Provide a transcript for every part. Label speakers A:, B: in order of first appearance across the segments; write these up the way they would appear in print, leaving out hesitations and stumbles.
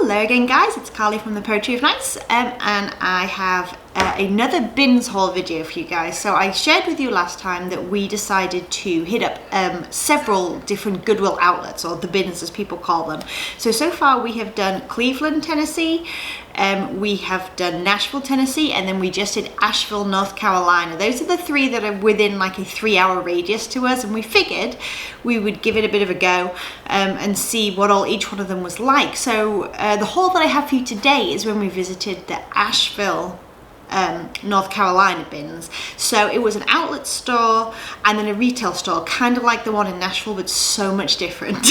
A: Hello again guys, it's Carly from the Poetry of Nice, and I have another bins haul video for you guys. So I shared with you last time that we decided to hit up several different Goodwill outlets, or the bins as people call them. So far we have done Cleveland, Tennessee, we have done Nashville, Tennessee, and then we just did Asheville, North Carolina. Those are the three that are within like a 3-hour radius to us, and we figured we would give it a bit of a go and see what each one of them was like. So the haul that I have for you today is when we visited the Asheville, North Carolina bins. So it was an outlet store and then a retail store, kind of like the one in Nashville, but so much different.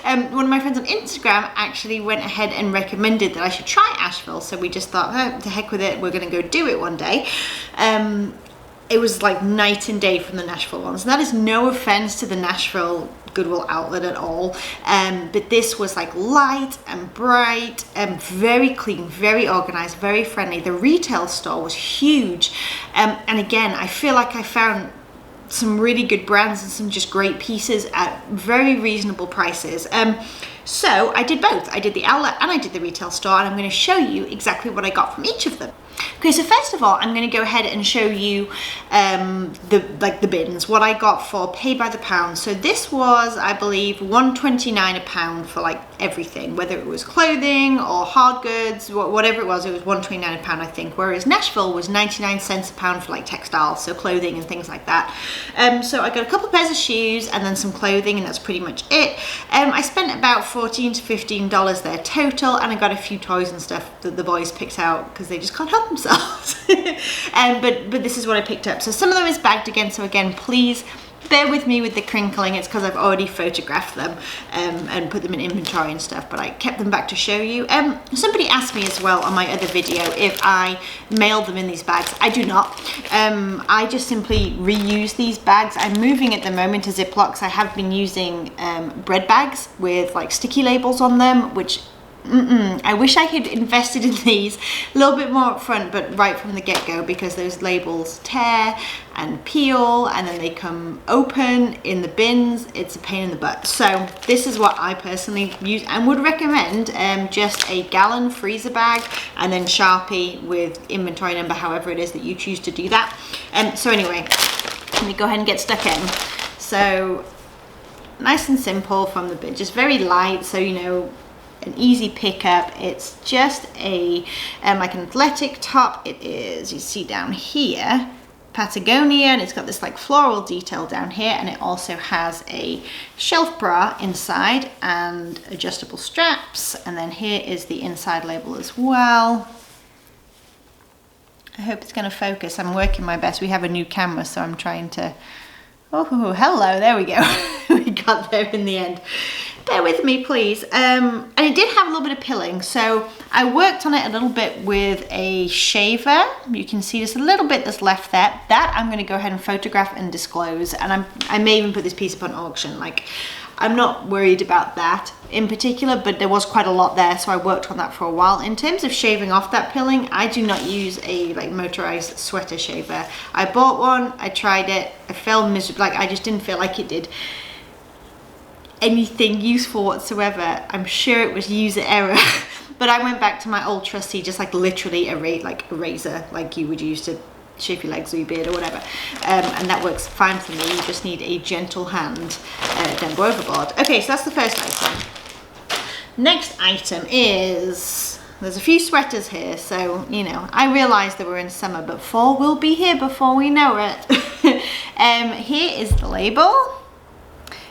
A: One of my friends on Instagram actually went ahead and recommended that I should try Asheville, so we just thought, oh, to heck with it, we're gonna go do it one day. It was like night and day from the Nashville ones, and that is no offense to the Nashville Goodwill outlet at all, but this was like light and bright and very clean, very organized, very friendly. The retail store was huge, and again, I feel like I found some really good brands and some just great pieces at very reasonable prices. So I did both. I did the outlet and I did the retail store, and I'm going to show you exactly what I got from each of them. Okay, so first of all, I'm going to go ahead and show you the bins, what I got for pay by the pound. So this was, I believe, $1.29 a pound for like everything, whether it was clothing or hard goods, whatever it was $1.29 a pound, I think. Whereas Nashville was 99 cents a pound for like textiles, so clothing and things like that. So I got a couple pairs of shoes and then some clothing, and that's pretty much it. I spent about $14 to $15 there total, and I got a few toys and stuff that the boys picked out because they just can't help themselves. But this is what I picked up. So some of them is bagged again, so again, please bear with me with the crinkling. It's because I've already photographed them and put them in inventory and stuff, but I kept them back to show you. Somebody asked me as well on my other video if I mailed them in these bags. I do not. I just simply reuse these bags. I'm moving at the moment to Ziplocs. I have been using bread bags with like sticky labels on them, which I wish I had invested in these a little bit more up front, but right from the get-go, because those labels tear and peel and then they come open in the bins. It's a pain in the butt. So this is what I personally use and would recommend, just a gallon freezer bag and then Sharpie with inventory number, however it is that you choose to do that. So anyway, let me go ahead and get stuck in. So nice and simple from the bin, just very light, so you know, an easy pickup. It's just a like an athletic top. It is, you see down here, Patagonia, and it's got this like floral detail down here, and it also has a shelf bra inside and adjustable straps, and then here is the inside label as well. I hope it's going to focus. I'm working my best. We have a new camera, so I'm trying to, oh hello, there we go. We got there in the end. Bear with me, please. And it did have a little bit of pilling, so I worked on it a little bit with a shaver. You can see just a little bit that's left there. That I'm going to go ahead and photograph and disclose, and I may even put this piece up on auction. Like, I'm not worried about that in particular, but there was quite a lot there, so I worked on that for a while. In terms of shaving off that pilling, I do not use a like motorized sweater shaver. I bought one, I tried it, I fell miserable. Like, I just didn't feel like it did anything useful whatsoever. I'm sure it was user error. But I went back to my old trusty, just like literally a razor like you would use to shave your legs or your beard or whatever, and that works fine for me. You just need a gentle hand, don't go overboard. Okay, so that's the first item. Next item is, there's a few sweaters here, so you know, I realized that we're in summer, but fall will be here before we know it. Here is the label.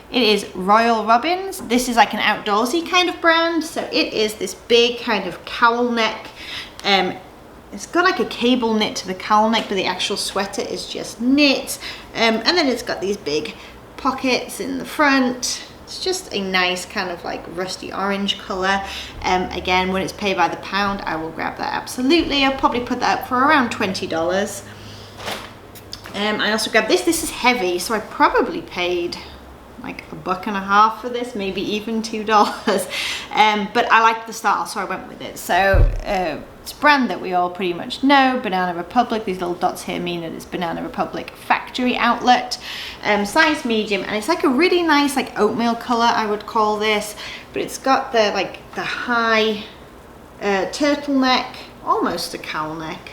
A: It is Royal Robins. This is like an outdoorsy kind of brand. So it is this big kind of cowl neck. It's got like a cable knit to the cowl neck, but the actual sweater is just knit. And then it's got these big pockets in the front. It's just a nice kind of like rusty orange color. Again, when it's paid by the pound, I will grab that absolutely. I'll probably put that up for around $20. I also grabbed this. This is heavy, so I probably paid like $1.50 for this, maybe even $2. But I liked the style, so I went with it. So it's a brand that we all pretty much know, Banana Republic. These little dots here mean that it's Banana Republic factory outlet, size medium, and it's like a really nice like oatmeal color, I would call this. But it's got the like the high turtleneck, almost a cowl neck.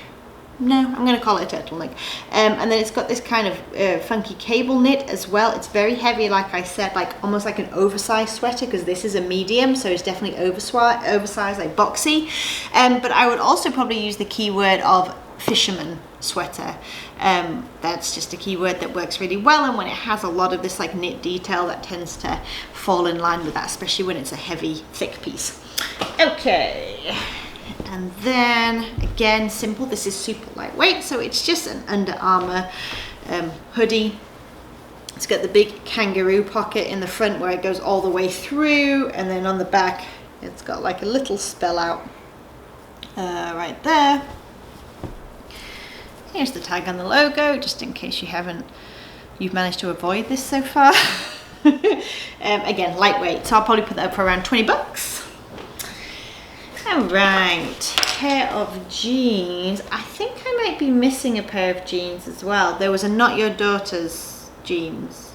A: No, I'm going to call it a turtleneck. And then it's got this kind of funky cable knit as well. It's very heavy, like I said, like almost like an oversized sweater, because this is a medium, so it's definitely oversized, like boxy. But I would also probably use the keyword of fisherman sweater. That's just a keyword that works really well, and when it has a lot of this like knit detail, that tends to fall in line with that, especially when it's a heavy, thick piece. Okay. And then again, simple. This is super lightweight, so it's just an Under Armour hoodie. It's got the big kangaroo pocket in the front where it goes all the way through, and then on the back it's got like a little spell out right there. Here's the tag on the logo, just in case you've managed to avoid this so far. Again, lightweight, so I'll probably put that up for around $20. Alright, pair of jeans. I think I might be missing a pair of jeans as well. There was a Not Your Daughter's jeans.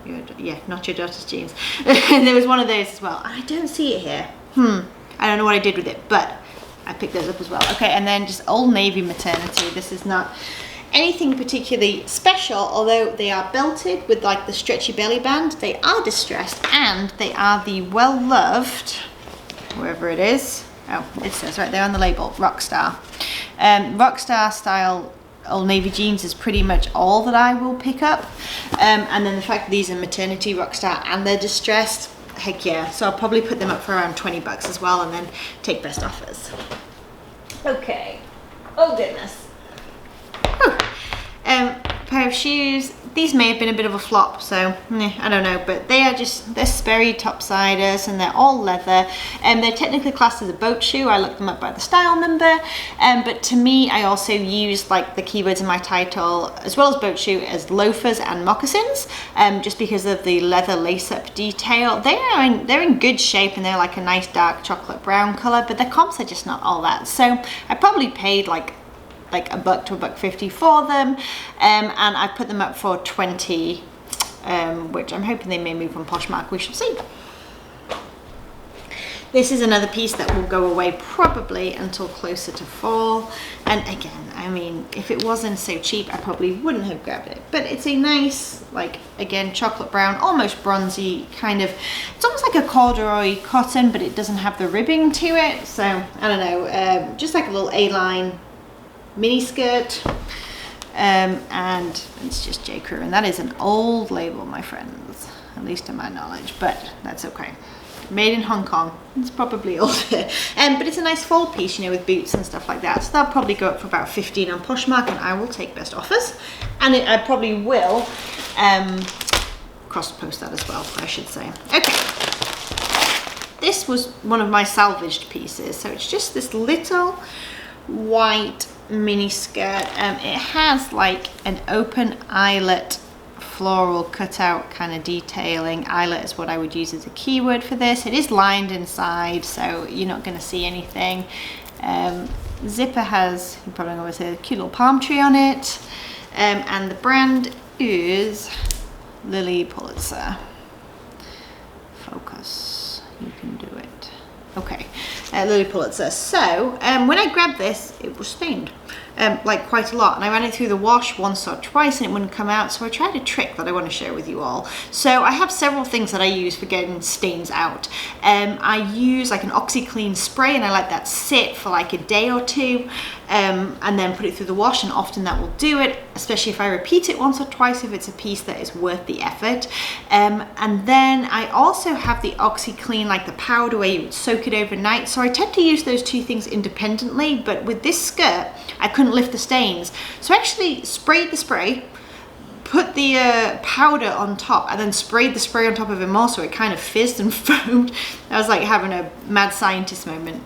A: Not Your Daughter's jeans. There was one of those as well. I don't see it here. I don't know what I did with it, but I picked those up as well. Okay, and then just Old Navy maternity. This is not anything particularly special, although they are belted with like the stretchy belly band. They are distressed, and they are the well-loved, wherever it is. Oh, it says right there on the label, Rockstar. Rockstar style Old Navy jeans is pretty much all that I will pick up. And then the fact that these are maternity Rockstar and they're distressed, heck yeah. So I'll probably put them up for around $20 as well, and then take best offers. Okay. Oh goodness. Whew. Pair of shoes. These may have been a bit of a flop, so I don't know, but they're Sperry topsiders, and they're all leather, and they're technically classed as a boat shoe. I looked them up by the style number, but to me, I also used like the keywords in my title, as well as boat shoe, as loafers and moccasins, just because of the leather lace-up detail. They're in good shape, and they're like a nice dark chocolate brown color, but the comps are just not all that. So I probably paid like $1 to $1.50 for them, and I put them up for $20, which I'm hoping they may move on Poshmark. We shall see. This is another piece that will go away probably until closer to fall, and again, I mean, if it wasn't so cheap, I probably wouldn't have grabbed it. But it's a nice, like, again, chocolate brown, almost bronzy kind of. It's almost like a corduroy cotton, but it doesn't have the ribbing to it. So I don't know, just like a little A-line mini skirt, and it's just J. Crew, and that is an old label, my friends, at least to my knowledge, but that's okay. Made in Hong Kong. It's probably older, but it's a nice fall piece, you know, with boots and stuff like that. So that'll probably go up for about $15 on Poshmark, and I will take best offers, and I probably will cross post that as well, I should say. Okay, this was one of my salvaged pieces, so it's just this little white mini skirt. It has like an open eyelet floral cutout kind of detailing. Eyelet is what I would use as a keyword for this. It is lined inside, so you're not going to see anything. Zipper has, you probably know, a cute little palm tree on it, and the brand is Lily Pulitzer. Focus, you can do it. Okay, Lily Pulitzer. So when I grabbed this, it was stained, like quite a lot, and I ran it through the wash once or twice and it wouldn't come out, so I tried a trick that I want to share with you all. So I have several things that I use for getting stains out. I use like an OxyClean spray, and I let that sit for like a day or two, and then put it through the wash, and often that will do it, especially if I repeat it once or twice if it's a piece that is worth the effort. And then I also have the OxyClean, like the powder where you soak it overnight, so I tend to use those two things independently, but with this skirt I couldn't lift the stains, so I actually sprayed the spray, put the powder on top, and then sprayed the spray on top of it more, so it kind of fizzed and foamed. I was like having a mad scientist moment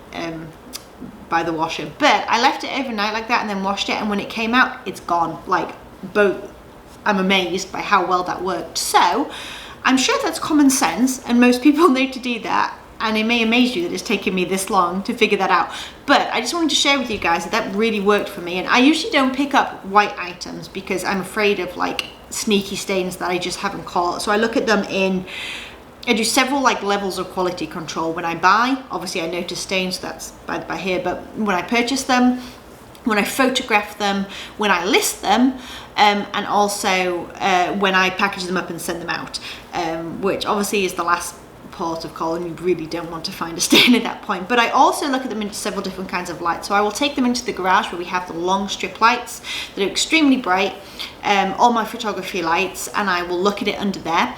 A: by the washer, but I left it overnight like that and then washed it, and when it came out, it's gone. Like, both, I'm amazed by how well that worked. So I'm sure that's common sense and most people know to do that, and it may amaze you that it's taken me this long to figure that out. But I just wanted to share with you guys that that really worked for me. And I usually don't pick up white items because I'm afraid of like sneaky stains that I just haven't caught. So I look at them I do several like levels of quality control. When I buy, obviously I notice stains, that's by here, but when I purchase them, when I photograph them, when I list them, and also when I package them up and send them out, which obviously is the last port of call, and you really don't want to find a stain at that point. But I also look at them in several different kinds of light. So I will take them into the garage where we have the long strip lights that are extremely bright, all my photography lights, and I will look at it under there.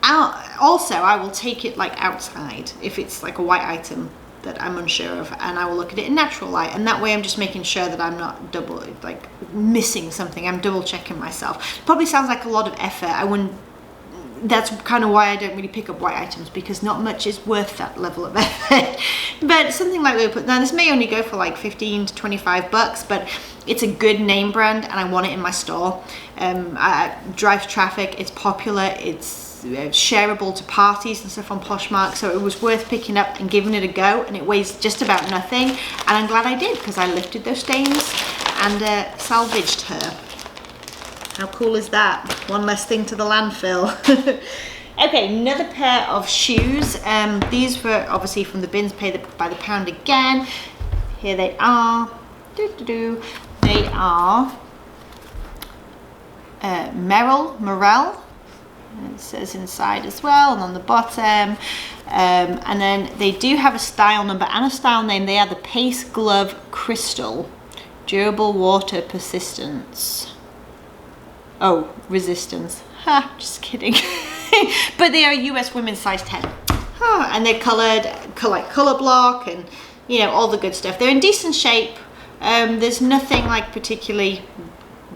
A: Also, I will take it like outside if it's like a white item that I'm unsure of, and I will look at it in natural light, and that way I'm just making sure that I'm not double like missing something. I'm double checking myself. Probably sounds like a lot of effort. That's kind of why I don't really pick up white items, because not much is worth that level of effort. But something like we put, now this may only go for like 15 to 25 bucks, but it's a good name brand and I want it in my store. It drives traffic, it's popular, it's shareable to parties and stuff on Poshmark, so it was worth picking up and giving it a go, and it weighs just about nothing, and I'm glad I did, because I lifted those stains and salvaged her. How cool is that? One less thing to the landfill. Okay, another pair of shoes. These were obviously from the bins, paid by the pound again. Here they are. They are Merrell. It says inside as well, and on the bottom. And then they do have a style number and a style name. They are the Pace Glove Crystal. Durable water persistence. Oh, resistance. Ha, just kidding. But they are US women's size 10. And they're colored, like color block, and you know, all the good stuff. They're in decent shape. There's nothing like particularly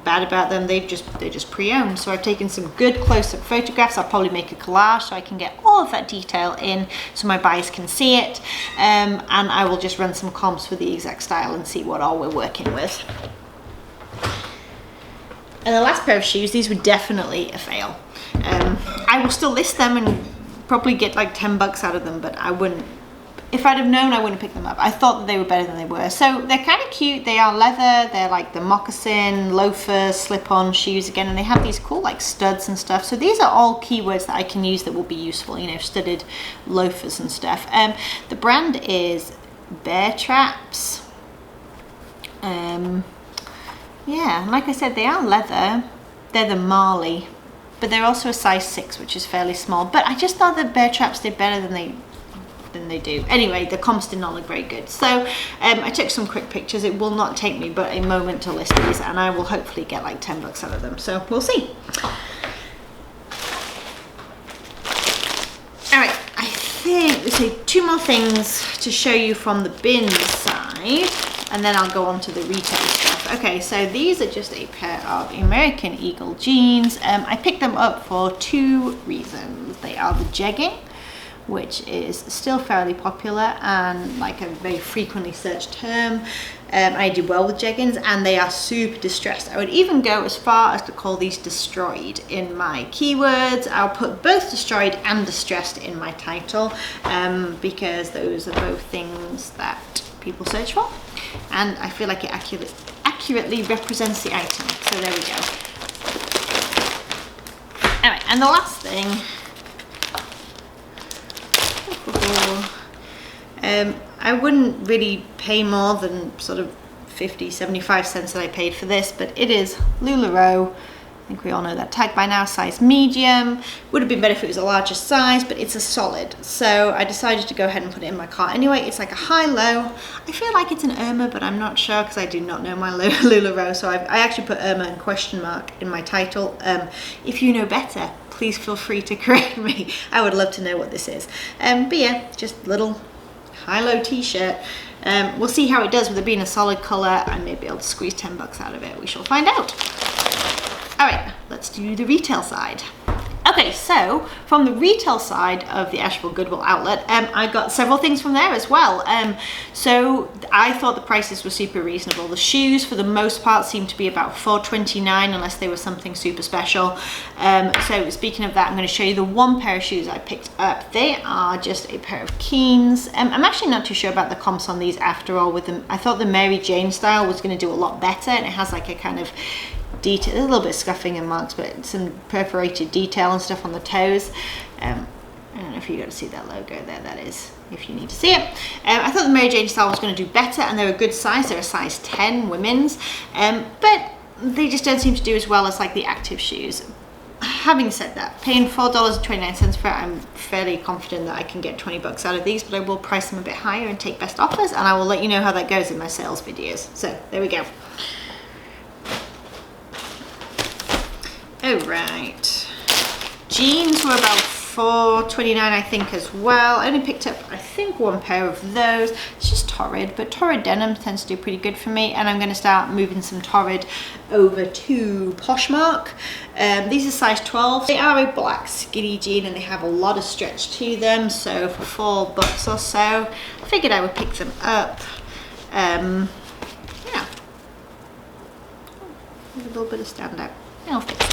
A: bad about them. They're just pre-owned. So I've taken some good close-up photographs. I'll probably make a collage so I can get all of that detail in so my buyers can see it. And I will just run some comps for the exact style and see what all we're working with. And the last pair of shoes, these were definitely a fail. I will still list them and probably get like 10 bucks out of them, but I wouldn't, if I'd have known, I wouldn't pick them up. I thought that they were better than they were. So they're kind of cute. They are leather. They're like the moccasin, loafer, slip-on shoes again, and they have these cool like studs and stuff. So these are all keywords that I can use that will be useful, you know, studded loafers and stuff. The brand is Bear Traps. Yeah, like I said, they are leather. They're the Marley, but they're also a size 6, which is fairly small. But I just thought that Bear Traps did better than they do. Anyway, the comps did not look very good. So I took some quick pictures. It will not take me but a moment to list these, and I will hopefully get like 10 bucks out of them. So we'll see. All right, I think there's 2 more things to show you from the bin side, and then I'll go on to the retail stuff. Okay, so these are just a pair of American Eagle jeans. I picked them up for 2 reasons. They are the jegging, which is still fairly popular and like a very frequently searched term. I do well with jeggings, and they are super distressed. I would even go as far as to call these destroyed in my keywords. I'll put both destroyed and distressed in my title, because those are both things that people search for, and I feel like it accurately represents the item. So there we go. Alright, and the last thing, I wouldn't really pay more than sort of 50-75 cents that I paid for this, but it is LuLaRoe. I think we all know that tag by now, size medium. Would have been better if it was a larger size, but it's a solid. So I decided to go ahead and put it in my cart. Anyway, it's like a high-low. I feel like it's an Irma, but I'm not sure because I do not know my LuLaRoe. So I actually put Irma and question mark in my title. If you know better, please feel free to correct me. I would love to know what this is. But yeah, just little high-low t-shirt. We'll see how it does with it being a solid color. I may be able to squeeze 10 bucks out of it. We shall find out. All right, let's do the retail side. Okay, Okay, so from the retail side of the Asheville Goodwill Outlet, I got several things from there as well. So I thought the prices were super reasonable. The shoes, for the most part, seemed to be about $4.29 unless they were something super special. So speaking of that, I'm going to show you the one pair of shoes I picked up. They are just a pair of Keens. I'm actually not too sure about the comps on these after all with them. I thought the Mary Jane style was going to do a lot better, and it has like a kind of detail, a little bit of scuffing and marks, but some perforated detail and stuff on the toes. I don't know if you got to see that logo there. That is, if you need to see it. I thought the Mary Jane style was going to do better, and they're a good size. They're a size 10 women's, but they just don't seem to do as well as like the active shoes. Having said that, paying $4.29 for it, I'm fairly confident that I can get 20 bucks out of these, but I will price them a bit higher and take best offers, and I will let you know how that goes in my sales videos. So there we go. Oh, right. Jeans were about $4.29 I think as well. I only picked up I think one pair of those. It's just Torrid, but Torrid denim tends to do pretty good for me, and I'm going to start moving some Torrid over to Poshmark. These are size 12. They are a black skinny jean and they have a lot of stretch to them, so for $4 or so I figured I would pick them up. Yeah, a little bit of standout. I'll fix that.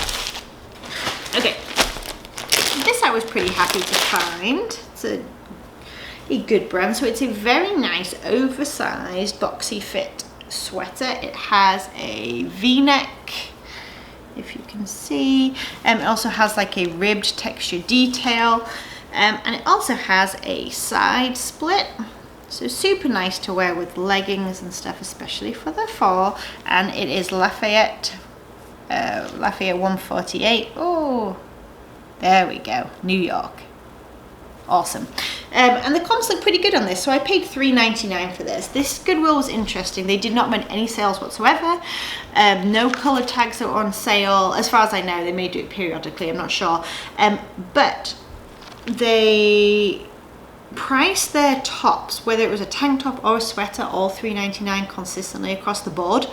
A: Okay, this I was pretty happy to find. It's a good brand. So it's a very nice oversized boxy fit sweater. It has a v-neck, if you can see. It also has like a ribbed texture detail, and it also has a side split. So super nice to wear with leggings and stuff, especially for the fall. And it is Lafayette 148. Oh, there we go, New York. Awesome. And the comps look pretty good on this, so I paid $3.99 for this. This Goodwill was interesting. They did not run any sales whatsoever. No color tags that were on sale, as far as I know. They may do it periodically, I'm not sure. But they priced their tops, whether it was a tank top or a sweater, all $3.99 consistently across the board.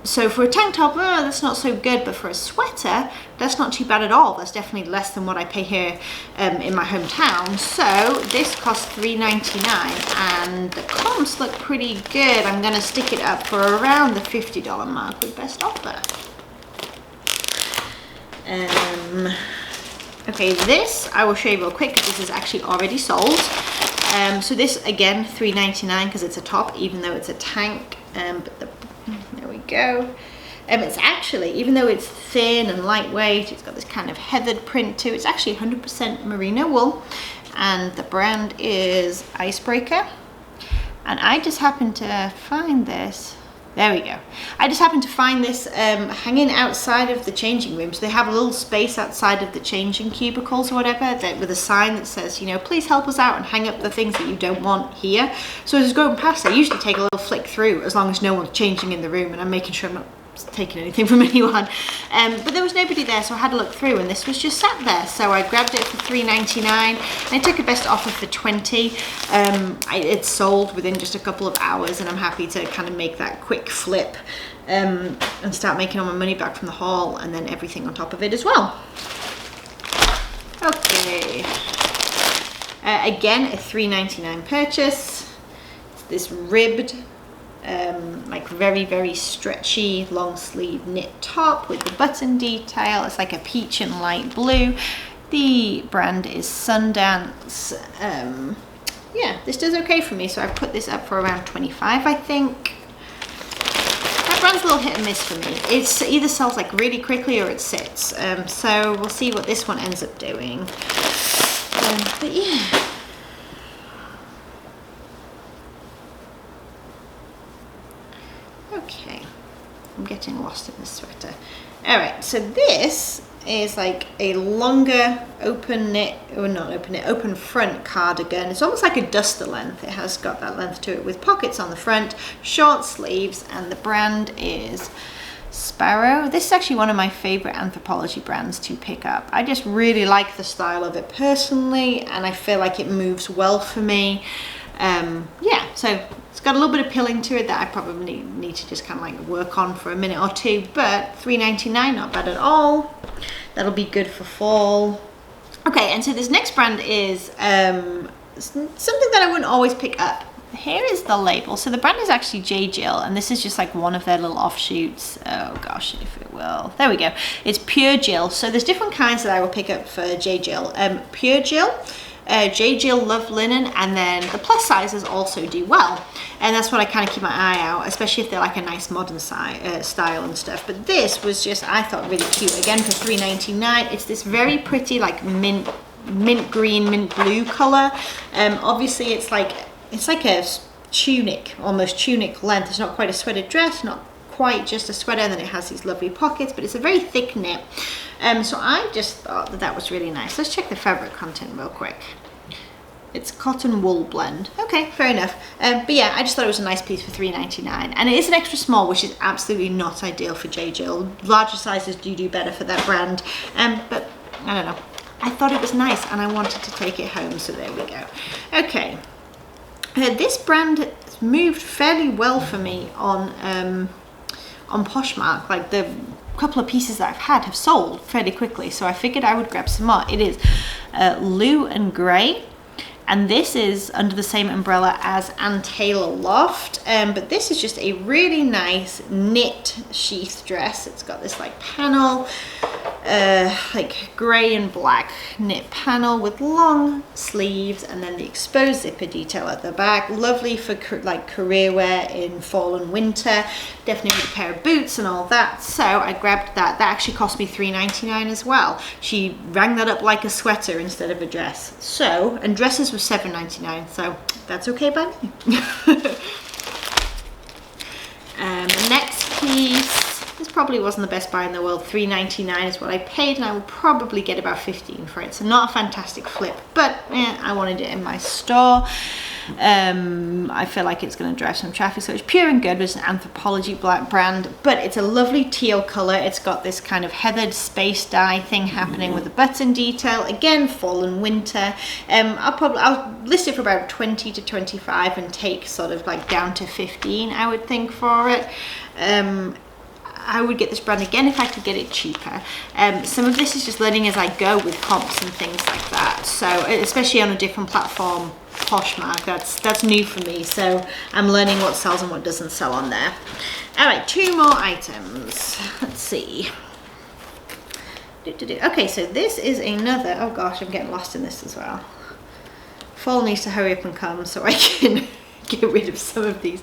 A: So for a tank top, that's not so good, but for a sweater, that's not too bad at all. That's definitely less than what I pay here in my hometown. So this cost $3.99, and the comps look pretty good. I'm going to stick it up for around the $50 mark with best offer. Okay, this I will show you real quick because this is actually already sold. So this again $3.99 because it's a top, even though it's a tank. But there we go. It's actually, even though it's thin and lightweight, it's got this kind of heathered print too. It's actually 100% merino wool, and the brand is Icebreaker. And I just happened to find this. There we go. I just happened to find this hanging outside of the changing rooms. They have a little space outside of the changing cubicles or whatever with a sign that says, you know, please help us out and hang up the things that you don't want here. So as I was going past, I usually take a little flick through as long as no one's changing in the room and I'm making sure I'm not taking anything from anyone. But there was nobody there, so I had a look through and this was just sat there. So I grabbed it for $3.99 and I took a best offer for $20. It's sold within just a couple of hours, and I'm happy to kind of make that quick flip and start making all my money back from the haul and then everything on top of it as well. Okay, again a $3.99 purchase. It's this ribbed like very stretchy long sleeve knit top with the button detail. It's like a peach and light blue. The brand is Sundance. Yeah, this does okay for me, so I've put this up for around $25 I think. That brand's a little hit and miss for me. It either sells like really quickly or it sits, so we'll see what this one ends up doing. But yeah, okay, I'm getting lost in this sweater. All right, so this is like a longer open knit, or not open knit, open front cardigan. It's almost like a duster length. It has got that length to it with pockets on the front, short sleeves, and the brand is Sparrow. This is actually one of my favorite Anthropologie brands to pick up. I just really like the style of it personally, and I feel like it moves well for me. Yeah, so it's got a little bit of pilling to it that I probably need to just kind of like work on for a minute or two, but $3.99, not bad at all. That'll be good for fall. Okay, and so this next brand is something that I wouldn't always pick up. Here is the label. So the brand is actually J. Jill, and this is just like one of their little offshoots. Oh gosh, if it will. There we go. It's Pure Jill. So there's different kinds that I will pick up for J. Jill. Pure Jill, J. Jill Love Linen, and then the plus sizes also do well. And that's what I kind of keep my eye out, especially if they're like a nice modern style and stuff. But this was just, I thought, really cute. Again, for $3.99. It's this very pretty like mint green, mint blue color. Obviously it's like a tunic, almost tunic length. It's not quite a sweater dress, not quite just a sweater, and then it has these lovely pockets, but it's a very thick knit. So I just thought that was really nice. Let's check the fabric content real quick. It's cotton wool blend. Okay, fair enough. But yeah, I just thought it was a nice piece for $3.99, and it is an extra small, which is absolutely not ideal for J. Jill. Larger sizes do better for that brand, but I don't know. I thought it was nice, and I wanted to take it home, so there we go. Okay. This brand has moved fairly well for me on Poshmark. Like the couple of pieces that I've had have sold fairly quickly, so I figured I would grab some more. It is Lou and Grey, and this is under the same umbrella as Ann Taylor Loft, but this is just a really nice knit sheath dress. It's got this like panel, like grey and black knit panel with long sleeves, and then the exposed zipper detail at the back. Lovely for like career wear in fall and winter, definitely with a pair of boots and all that. So I grabbed that. That actually cost me $3.99 as well. She rang that up like a sweater instead of a dress. So, and dresses were $7.99, so that's okay by me. The next piece, this probably wasn't the best buy in the world. $3.99 is what I paid, and I will probably get about 15 for it. So not a fantastic flip, but I wanted it in my store. I feel like it's going to drive some traffic, so it's Pure and Good. It's an Anthropology black brand, but it's a lovely teal color. It's got this kind of heathered space dye thing happening with the button detail. Again, fall and winter. I'll list it for about 20 to 25 and take sort of like down to 15, I would think, for it. I would get this brand again if I could get it cheaper. Some of this is just learning as I go with comps and things like that. So especially on a different platform, Poshmark, that's new for me. So I'm learning what sells and what doesn't sell on there. All right, 2 more items. Let's see. Okay, so this is another, oh gosh, I'm getting lost in this as well. Fall needs to hurry up and come so I can get rid of some of these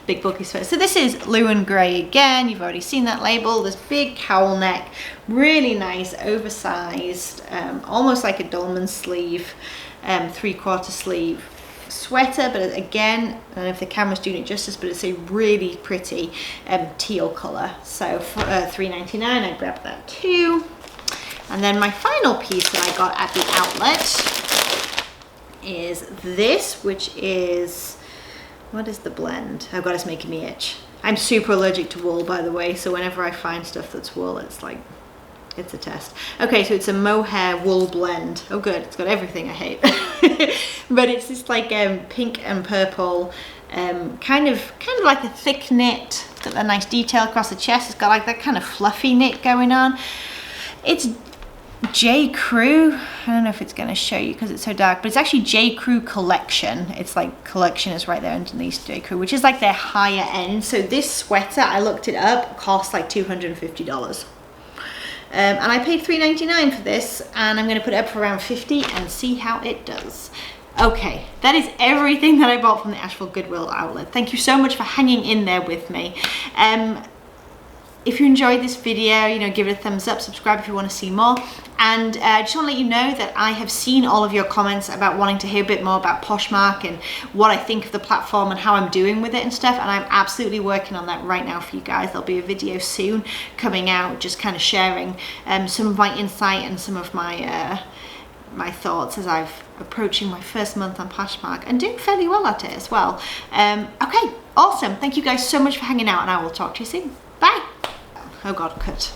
A: big bulky sweaters. So this is Lou and Grey again. You've already seen that label. This big cowl neck, really nice, oversized, almost like a dolman sleeve, 3/4 sleeve sweater. But again, I don't know if the camera's doing it justice, but it's a really pretty teal color. So for $3.99, I grabbed that too. And then my final piece that I got at the outlet is this, which is, what is the blend? Oh god, it's making me itch. I'm super allergic to wool, by the way, so whenever I find stuff that's wool, it's like, it's a test. Okay, so it's a mohair wool blend. Oh good, it's got everything I hate. But it's this like pink and purple, kind of like a thick knit. It's got that nice detail across the chest. It's got like that kind of fluffy knit going on. It's J. Crew. I don't know if it's going to show you because it's so dark, but it's actually J. Crew collection. It's like collection is right there underneath J. Crew, which is like their higher end. So this sweater, I looked it up, cost like $250. And I paid $3.99 for this, and I'm going to put it up for around $50 and see how it does. Okay, that is everything that I bought from the Asheville Goodwill Outlet. Thank you so much for hanging in there with me. If you enjoyed this video, you know, give it a thumbs up, subscribe if you want to see more. And I just want to let you know that I have seen all of your comments about wanting to hear a bit more about Poshmark and what I think of the platform and how I'm doing with it and stuff. And I'm absolutely working on that right now for you guys. There'll be a video soon coming out, just kind of sharing some of my insight and some of my my thoughts as I'm approaching my first month on Poshmark and doing fairly well at it as well. Okay, awesome. Thank you guys so much for hanging out, and I will talk to you soon. Bye. Oh God, cut.